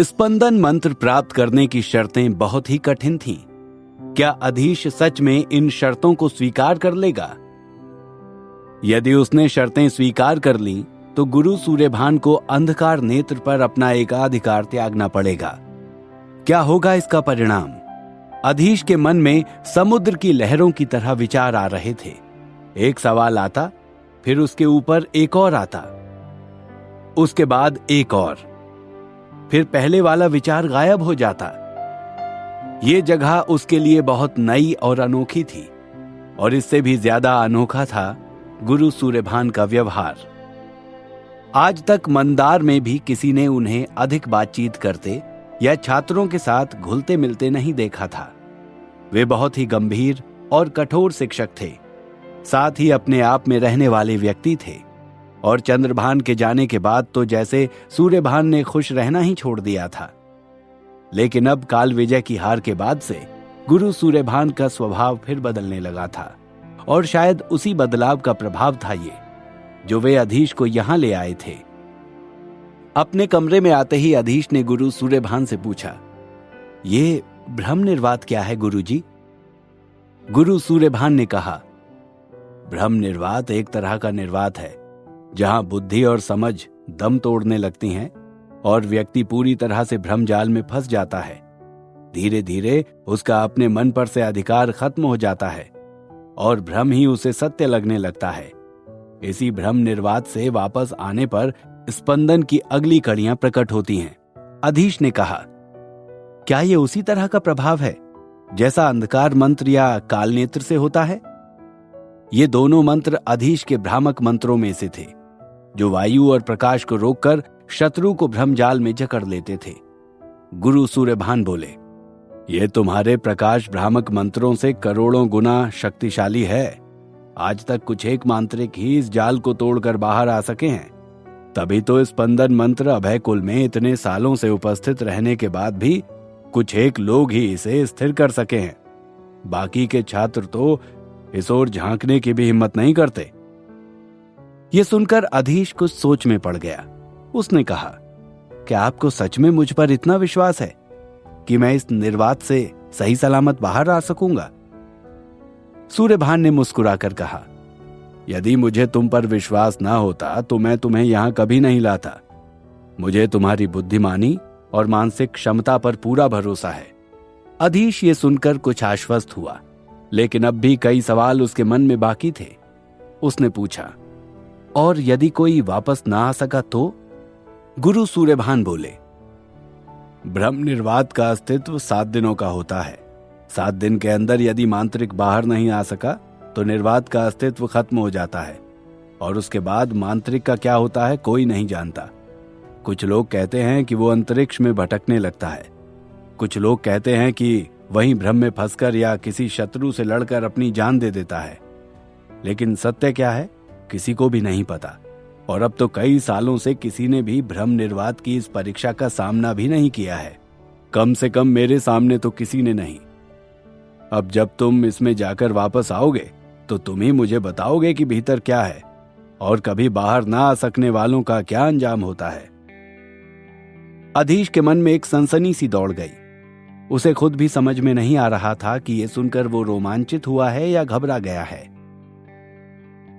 स्पंदन मंत्र प्राप्त करने की शर्तें बहुत ही कठिन थीं। क्या अधीश सच में इन शर्तों को स्वीकार कर लेगा? यदि उसने शर्तें स्वीकार कर लीं, तो गुरु सूर्यभान को अंधकार नेत्र पर अपना एकाधिकार त्यागना पड़ेगा। क्या होगा इसका परिणाम? अधीश के मन में समुद्र की लहरों की तरह विचार आ रहे थे। एक सवाल आता, फिर उसके ऊपर एक और आता, उसके बाद एक और, फिर पहले वाला विचार गायब हो जाता। ये जगह उसके लिए बहुत नई और अनोखी थी, और इससे भी ज्यादा अनोखा था गुरु सूर्यभान का व्यवहार। आज तक मंदार में भी किसी ने उन्हें अधिक बातचीत करते या छात्रों के साथ घुलते मिलते नहीं देखा था। वे बहुत ही गंभीर और कठोर शिक्षक थे, साथ ही अपने आप में रहने वाले व्यक्ति थे। और चंद्रभान के जाने के बाद तो जैसे सूर्यभान ने खुश रहना ही छोड़ दिया था। लेकिन अब काल विजय की हार के बाद से गुरु सूर्यभान का स्वभाव फिर बदलने लगा था, और शायद उसी बदलाव का प्रभाव था ये जो वे अधीश को यहां ले आए थे। अपने कमरे में आते ही अधीश ने गुरु सूर्यभान से पूछा, ये ब्रह्म निर्वात क्या है गुरुजी? गुरु सूर्यभान ने कहा, ब्रह्म निर्वात एक तरह का निर्वात है जहां बुद्धि और समझ दम तोड़ने लगती हैं और व्यक्ति पूरी तरह से भ्रम जाल में फंस जाता है। धीरे धीरे उसका अपने मन पर से अधिकार खत्म हो जाता है और भ्रम ही उसे सत्य लगने लगता है। इसी भ्रम निर्वात से वापस आने पर स्पंदन की अगली कड़ियां प्रकट होती हैं। अधीश ने कहा, क्या ये उसी तरह का प्रभाव है जैसा अंधकार मंत्र या काल नेत्र से होता है? ये दोनों मंत्र अधीश के भ्रामक मंत्रों में से थे, जो वायु और प्रकाश को रोककर शत्रु को भ्रमजाल में जकड़ लेते थे। गुरु सूर्यभान बोले, ये तुम्हारे प्रकाश भ्रामक मंत्रों से करोड़ों गुना शक्तिशाली है। आज तक कुछ एक मांत्रिक ही इस जाल को तोड़कर बाहर आ सके हैं। तभी तो स्पंदन मंत्र अभय कुल में इतने सालों से उपस्थित रहने के बाद भी कुछ एक लोग ही इसे स्थिर कर सके हैं। बाकी के छात्र तो इस ओर झांकने की भी हिम्मत नहीं करते। यह सुनकर अधीश कुछ सोच में पड़ गया। उसने कहा, क्या आपको सच में मुझ पर इतना विश्वास है कि मैं इस निर्वात से सही सलामत बाहर आ सकूंगा? सूर्यभान ने मुस्कुराकर कहा, यदि मुझे तुम पर विश्वास ना होता तो मैं तुम्हें यहां कभी नहीं लाता। मुझे तुम्हारी बुद्धिमानी और मानसिक क्षमता पर पूरा भरोसा है। अधीश ये सुनकर कुछ आश्वस्त हुआ, लेकिन अब भी कई सवाल उसके मन में बाकी थे। उसने पूछा, और यदि कोई वापस ना आ सका तो? गुरु सूर्यभान बोले, ब्रह्म निर्वात का अस्तित्व 7 दिनों का होता है। 7 दिन के अंदर यदि मांत्रिक बाहर नहीं आ सका तो निर्वात का अस्तित्व खत्म हो जाता है, और उसके बाद मांत्रिक का क्या होता है कोई नहीं जानता। कुछ लोग कहते हैं कि वो अंतरिक्ष में भटकने लगता है। कुछ लोग कहते हैं कि वहीं भ्रम में फंसकर या किसी शत्रु से लड़कर अपनी जान दे देता है। लेकिन सत्य क्या है किसी को भी नहीं पता, और अब तो कई सालों से किसी ने भी भ्रम निर्वात की इस परीक्षा का सामना भी नहीं किया है। कम से कम मेरे सामने तो किसी ने नहीं। अब जब तुम इसमें जाकर वापस आओगे तो तुम ही मुझे बताओगे कि भीतर क्या है और कभी बाहर ना आ सकने वालों का क्या अंजाम होता है। अधीश के मन में एक सनसनी सी दौड़ गई। उसे खुद भी समझ में नहीं आ रहा था कि यह सुनकर वो रोमांचित हुआ है या घबरा गया है।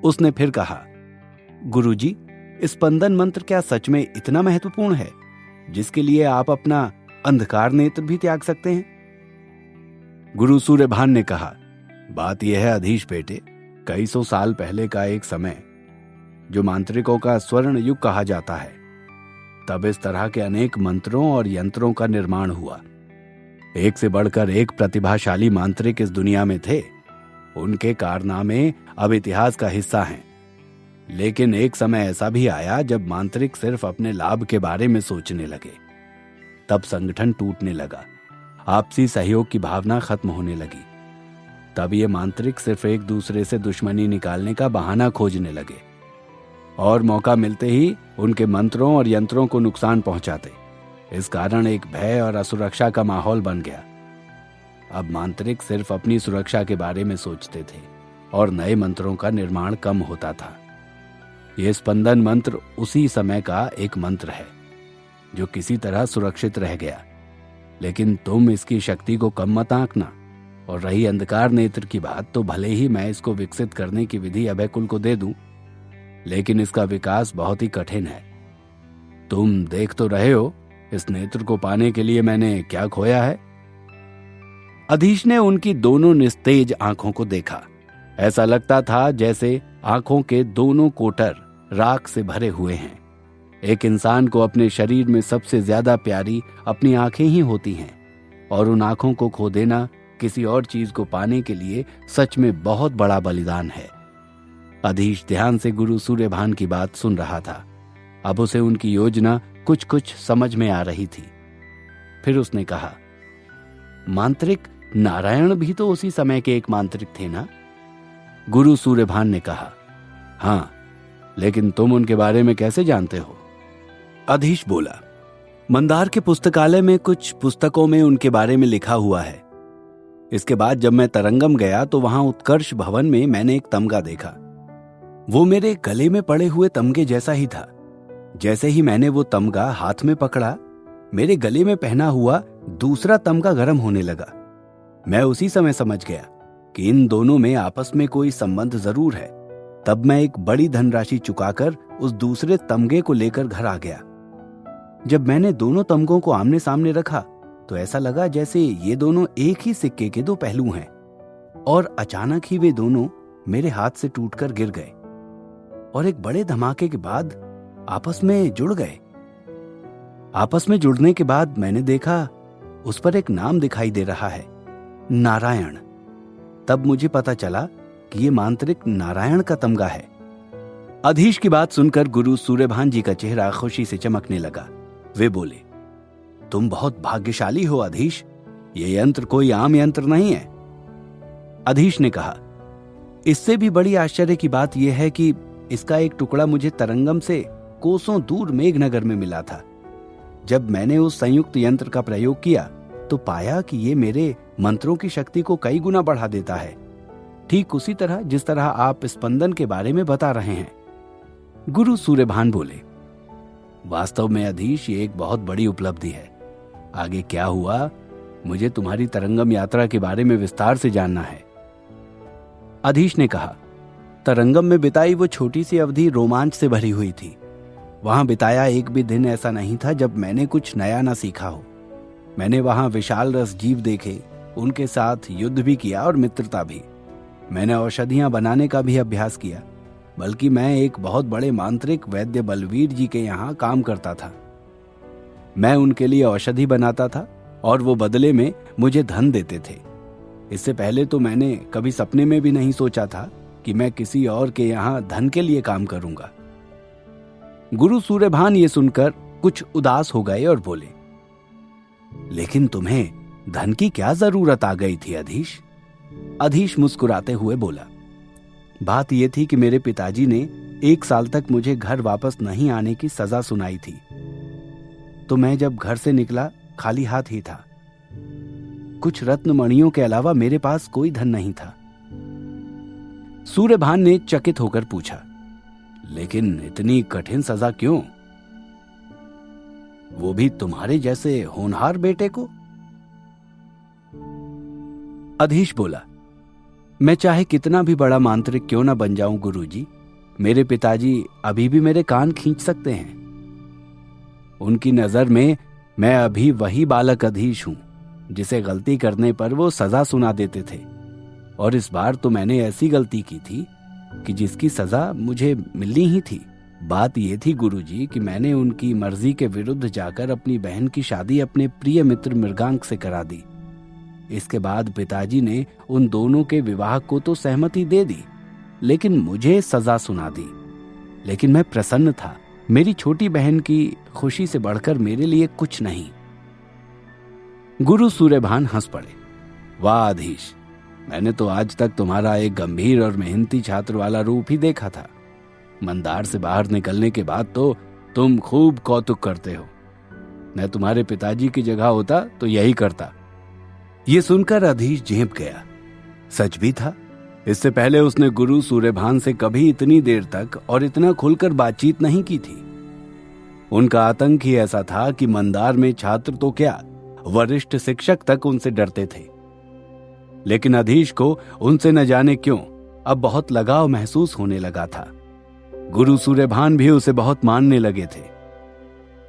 उसने फिर कहा, गुरुजी, स्पंदन मंत्र क्या सच में इतना महत्वपूर्ण है जिसके लिए आप अपना अंधकार नेत्र भी त्याग सकते हैं? गुरु सूर्यभान ने कहा, बात यह है अधीश बेटे, कई सौ साल पहले का एक समय जो मांत्रिकों का स्वर्ण युग कहा जाता है, तब इस तरह के अनेक मंत्रों और यंत्रों का निर्माण हुआ। एक से बढ़कर एक प्रतिभाशाली मांत्रिक इस दुनिया में थे। उनके कारनामे अब इतिहास का हिस्सा हैं। लेकिन एक समय ऐसा भी आया जब मांत्रिक सिर्फ अपने लाभ के बारे में सोचने लगे। तब संगठन टूटने लगा, आपसी सहयोग की भावना खत्म होने लगी। तब ये मांत्रिक सिर्फ एक दूसरे से दुश्मनी निकालने का बहाना खोजने लगे और मौका मिलते ही उनके मंत्रों और यंत्रों को नुकसान पहुंचाते। इस कारण एक भय और असुरक्षा का माहौल बन गया। अब मांत्रिक सिर्फ अपनी सुरक्षा के बारे में सोचते थे और नए मंत्रों का निर्माण कम होता था। यह स्पंदन मंत्र उसी समय का एक मंत्र है। जो किसी तरह सुरक्षित रह गया। लेकिन तुम इसकी शक्ति को कम मत आंकना। और रही अंधकार नेत्र की बात, तो भले ही मैं इसको विकसित करने की विधि अभयकुल को दे दूं, लेकिन इसका विकास बहुत ही कठिन है। तुम देख तो रहे हो इस नेत्र को पाने के लिए मैंने क्या खोया है। अधीश ने उनकी दोनों निस्तेज आंखों को देखा। ऐसा लगता था जैसे आंखों के दोनों कोटर राख से भरे हुए हैं। एक इंसान को अपने शरीर में सबसे ज्यादा प्यारी अपनी आंखें ही होती हैं, और उन आंखों को खो देना किसी और चीज को पाने के लिए सच में बहुत बड़ा बलिदान है। अधीश ध्यान से गुरु सूर्यभान की बात सुन रहा था। अब उसे उनकी योजना कुछ कुछ समझ में आ रही थी। फिर उसने कहा, मांत्रिक नारायण भी तो उसी समय के एक मांत्रिक थे ना? गुरु सूर्यभान ने कहा, हां, लेकिन तुम उनके बारे में कैसे जानते हो? अधीश बोला, मंदार के पुस्तकालय में कुछ पुस्तकों में उनके बारे में लिखा हुआ है। इसके बाद जब मैं तरंगम गया तो वहां उत्कर्ष भवन में मैंने एक तमगा देखा। वो मेरे गले में पड़े हुए तमगे जैसा ही था। जैसे ही मैंने वो तमगा हाथ में पकड़ा, मेरे गले में पहना हुआ दूसरा तमगा गर्म होने लगा। मैं उसी समय समझ गया कि इन दोनों में आपस में कोई संबंध जरूर है। तब मैं एक बड़ी धनराशि चुकाकर उस दूसरे तमगे को लेकर घर आ गया। जब मैंने दोनों तमगों को आमने सामने रखा तो ऐसा लगा जैसे ये दोनों एक ही सिक्के के दो पहलू हैं, और अचानक ही वे दोनों मेरे हाथ से टूटकर गिर गए और एक बड़े धमाके के बाद आपस में जुड़ गए। आपस में जुड़ने के बाद मैंने देखा उस पर एक नाम दिखाई दे रहा है, नारायण। तब मुझे पता चला कि ये मांत्रिक नारायण का तमगा है। अधीश की बात सुनकर गुरु सूर्यभान जी का चेहरा खुशी से चमकने लगा। वे बोले, तुम बहुत भाग्यशाली हो अधीश, ये यंत्र कोई आम यंत्र नहीं है। अधीश ने कहा, इससे भी बड़ी आश्चर्य की बात यह है कि इसका एक टुकड़ा मुझे तरंगम से कोसों दूर मेघनगर में मिला था। जब मैंने उस संयुक्त यंत्र का प्रयोग किया तो पाया कि ये मेरे मंत्रों की शक्ति को कई गुना बढ़ा देता है, ठीक उसी तरह जिस तरह आप स्पंदन के बारे में बता रहे हैं। गुरु सूर्यभान बोले, वास्तव में अधीश ये एक बहुत बड़ी उपलब्धि है। आगे क्या हुआ, मुझे तुम्हारी तरंगम यात्रा के बारे में विस्तार से जानना है। अधीश ने कहा, तरंगम में बिताई वो छोटी सी अवधि रोमांच से भरी हुई थी। वहां बिताया एक भी दिन ऐसा नहीं था जब मैंने कुछ नया ना सीखा हो। मैंने वहां विशाल रस जीव देखे, उनके साथ युद्ध भी किया और मित्रता भी। मैंने औषधियां बनाने का भी अभ्यास किया, बल्कि मैं एक बहुत बड़े मांत्रिक वैद्य बलवीर जी के यहाँ काम करता था। मैं उनके लिए औषधि बनाता था और वो बदले में मुझे धन देते थे। इससे पहले तो मैंने कभी सपने में भी नहीं सोचा था कि मैं किसी और के यहाँ धन के लिए काम करूंगा। गुरु सूर्यभान ये सुनकर कुछ उदास हो गए और बोले, लेकिन तुम्हें धन की क्या जरूरत आ गई थी अधीश? अधीश मुस्कुराते हुए बोला, बात यह थी कि मेरे पिताजी ने 1 साल तक मुझे घर वापस नहीं आने की सजा सुनाई थी। तो मैं जब घर से निकला खाली हाथ ही था। कुछ रत्न मणियों के अलावा मेरे पास कोई धन नहीं था। सूर्यभान ने चकित होकर पूछा, लेकिन इतनी कठिन सजा क्यों? वो भी तुम्हारे जैसे होनहार बेटे को? अधीश बोला, मैं चाहे कितना भी बड़ा मांत्रिक क्यों ना बन जाऊं गुरुजी, मेरे पिताजी अभी भी मेरे कान खींच सकते हैं। उनकी नजर में मैं अभी वही बालक अधीश हूं जिसे गलती करने पर वो सजा सुना देते थे। और इस बार तो मैंने ऐसी गलती की थी कि जिसकी सजा मुझे मिलनी ही थी। बात यह थी गुरुजी कि मैंने उनकी मर्जी के विरुद्ध जाकर अपनी बहन की शादी अपने प्रिय मित्र मृगांक से करा दी। इसके बाद पिताजी ने उन दोनों के विवाह को तो सहमति दे दी, लेकिन मुझे सजा सुना दी। लेकिन मैं प्रसन्न था। मेरी छोटी बहन की खुशी से बढ़कर मेरे लिए कुछ नहीं। गुरु सूर्यभान हंस पड़े, वाह अधीश, मैंने तो आज तक तुम्हारा एक गंभीर और मेहनती छात्र वाला रूप ही देखा था। मंदार से बाहर निकलने के बाद तो तुम खूब कौतुक करते हो। मैं तुम्हारे पिताजी की जगह होता तो यही करता। ये सुनकर अधीश झेंप गया। सच भी था। इससे पहले उसने गुरु सूर्यभान से कभी इतनी देर तक और इतना खुलकर बातचीत नहीं की थी। उनका आतंक ही ऐसा था कि मंदार में छात्र तो क्या, वरिष्ठ शिक्षक तक उनसे डरते थे। लेकिन अधीश को उनसे न जाने क्यों अब बहुत लगाव महसूस होने लगा था। गुरु सूर्यभान भी उसे बहुत मानने लगे थे।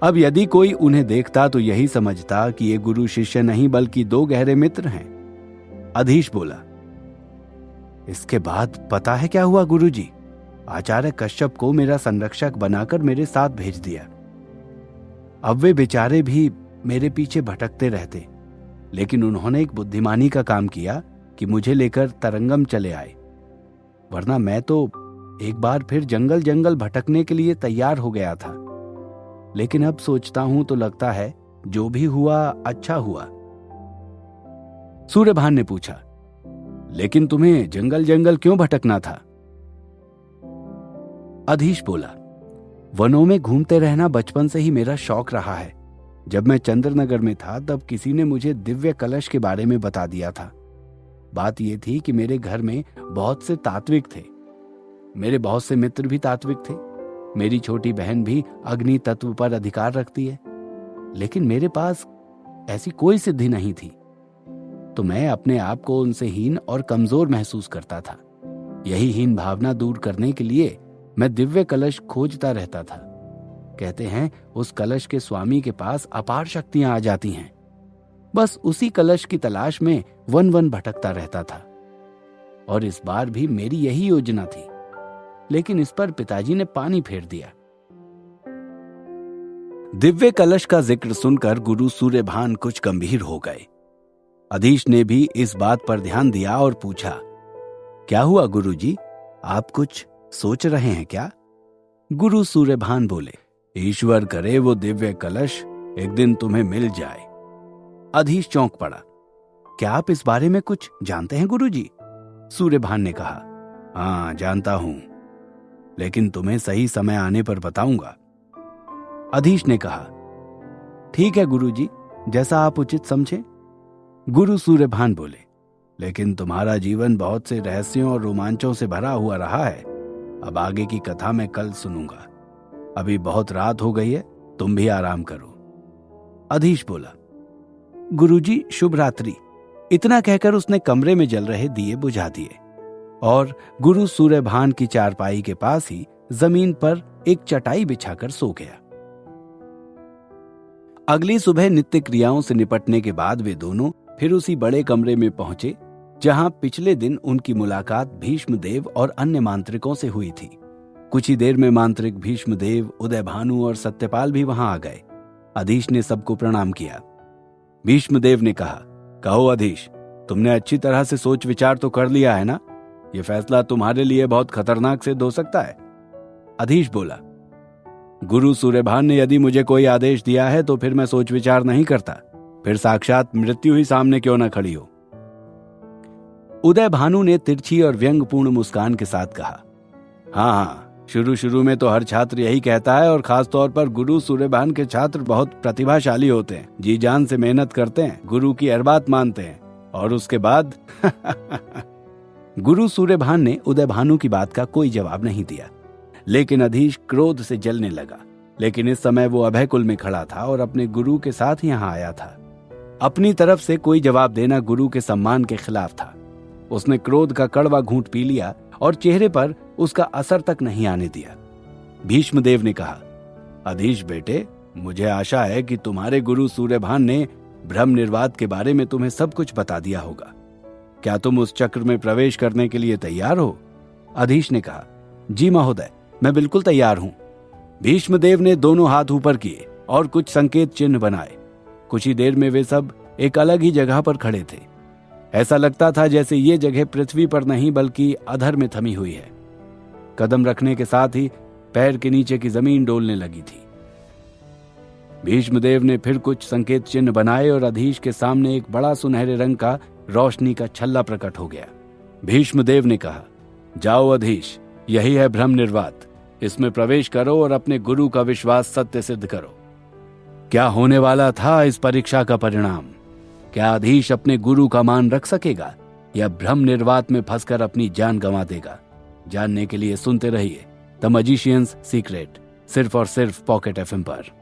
अब यदि कोई उन्हें देखता तो यही समझता कि ये गुरु शिष्य नहीं बल्कि दो गहरे मित्र हैं। अधीश बोला, इसके बाद पता है क्या हुआ गुरुजी? आचार्य कश्यप को मेरा संरक्षक बनाकर मेरे साथ भेज दिया। अब वे बेचारे भी मेरे पीछे भटकते रहते, लेकिन उन्होंने एक बुद्धिमानी का काम किया कि मुझे लेकर तरंगम चले आए, वरना मैं तो एक बार फिर जंगल जंगल भटकने के लिए तैयार हो गया था। लेकिन अब सोचता हूं तो लगता है जो भी हुआ अच्छा हुआ। सूर्यभान ने पूछा, लेकिन तुम्हें जंगल जंगल क्यों भटकना था? अधीश बोला, वनों में घूमते रहना बचपन से ही मेरा शौक रहा है। जब मैं चंद्रनगर में था तब किसी ने मुझे दिव्य कलश के बारे में बता दिया था। बात यह थी कि मेरे घर में बहुत से तात्विक थे, मेरे बहुत से मित्र भी तात्विक थे। मेरी छोटी बहन भी अग्नि तत्व पर अधिकार रखती है, लेकिन मेरे पास ऐसी कोई सिद्धि नहीं थी, तो मैं अपने आप को उनसे हीन और कमजोर महसूस करता था। यही हीन भावना दूर करने के लिए मैं दिव्य कलश खोजता रहता था। कहते हैं उस कलश के स्वामी के पास अपार शक्तियां आ जाती हैं। बस उसी कलश की तलाश में वन वन भटकता रहता था, और इस बार भी मेरी यही योजना थी, लेकिन इस पर पिताजी ने पानी फेर दिया। दिव्य कलश का जिक्र सुनकर गुरु सूर्यभान कुछ गंभीर हो गए। अधीश ने भी इस बात पर ध्यान दिया और पूछा, क्या हुआ गुरुजी, आप कुछ सोच रहे हैं क्या? गुरु सूर्यभान बोले, ईश्वर करे वो दिव्य कलश एक दिन तुम्हें मिल जाए। अधीश चौंक पड़ा, क्या आप इस बारे में कुछ जानते हैं गुरुजी? सूर्यभान ने कहा, हाँ जानता हूं, लेकिन तुम्हें सही समय आने पर बताऊंगा। अधीश ने कहा, ठीक है गुरुजी, जैसा आप उचित समझे। गुरु सूर्यभान बोले, लेकिन तुम्हारा जीवन बहुत से रहस्यों और रोमांचों से भरा हुआ रहा है। अब आगे की कथा मैं कल सुनूंगा। अभी बहुत रात हो गई है, तुम भी आराम करो। अधीश बोला, गुरुजी शुभ रात्रि। इतना कहकर उसने कमरे में जल रहे दिए बुझा दिए और गुरु सूर्यभान की चारपाई के पास ही जमीन पर एक चटाई बिछाकर सो गया। अगली सुबह नित्य क्रियाओं से निपटने के बाद वे दोनों फिर उसी बड़े कमरे में पहुंचे जहां पिछले दिन उनकी मुलाकात भीष्मदेव और अन्य मांत्रिकों से हुई थी। कुछ ही देर में मांत्रिक भीष्मदेव, उदयभानु और सत्यपाल भी वहां आ गए। अधीश ने सबको प्रणाम किया। भीष्मदेव ने कहा, कहो अधीश, तुमने अच्छी तरह से सोच विचार तो कर लिया है ना? यह फैसला तुम्हारे लिए बहुत खतरनाक सिद्ध हो सकता है। अधीश बोला, गुरु सूर्यभान ने यदि मुझे कोई आदेश दिया है तो फिर मैं सोच विचार नहीं करता, फिर साक्षात मृत्यु ही सामने क्यों न खड़ी हो। उदयभानु ने तिरछी और व्यंग्यपूर्ण मुस्कान के साथ कहा, हाँ, शुरू में तो हर छात्र यही कहता है, और खास तौर पर गुरु सूर्यभान के छात्र बहुत प्रतिभाशाली होते हैं, जी जान से मेहनत करते हैं, गुरु की हर बात मानते हैं, और उसके बाद गुरु सूर्यभान ने उदयभानु की बात का कोई जवाब नहीं दिया, लेकिन अधीश क्रोध से जलने लगा। लेकिन इस समय वो अभयकुल में खड़ा था और अपने गुरु के साथ यहाँ आया था। अपनी तरफ से कोई जवाब देना गुरु के सम्मान के खिलाफ था। उसने क्रोध का कड़वा घूंट पी लिया और चेहरे पर उसका असर तक नहीं आने दिया। भीष्मदेव ने कहा, अधीश बेटे, मुझे आशा है कि तुम्हारे गुरु सूर्यभान ने ब्रह्म निर्वात के बारे में तुम्हें सब कुछ बता दिया होगा। क्या तुम उस चक्र में प्रवेश करने के लिए तैयार हो? अधीश ने कहा, जी महोदय, मैं बिल्कुल तैयार हूं। भीष्मदेव ने दोनों हाथ ऊपर किए और कुछ संकेत चिन्ह बनाए। कुछ ही देर में वे सब एक अलग ही जगह पर खड़े थे। ऐसा लगता था जैसे ये जगह पृथ्वी पर नहीं बल्कि अधर में थमी हुई है। कदम रखने के साथ ही पैर के नीचे की जमीन डोलने लगी थी। भीष्मदेव ने फिर कुछ संकेत चिन्ह बनाए और अधीश के सामने एक बड़ा सुनहरे रंग का रोशनी का छल्ला प्रकट हो गया। भीष्मदेव ने कहा, जाओ अधीश, यही है ब्रह्म निर्वात, इसमें प्रवेश करो और अपने गुरु का विश्वास सत्य सिद्ध करो। क्या होने वाला था इस परीक्षा का परिणाम? क्या अधीश अपने गुरु का मान रख सकेगा या ब्रह्म निर्वात में फंसकर अपनी जान गंवा देगा? जानने के लिए सुनते रहिए द मजिशियंस सीक्रेट, सिर्फ और सिर्फ पॉकेट एफएम पर।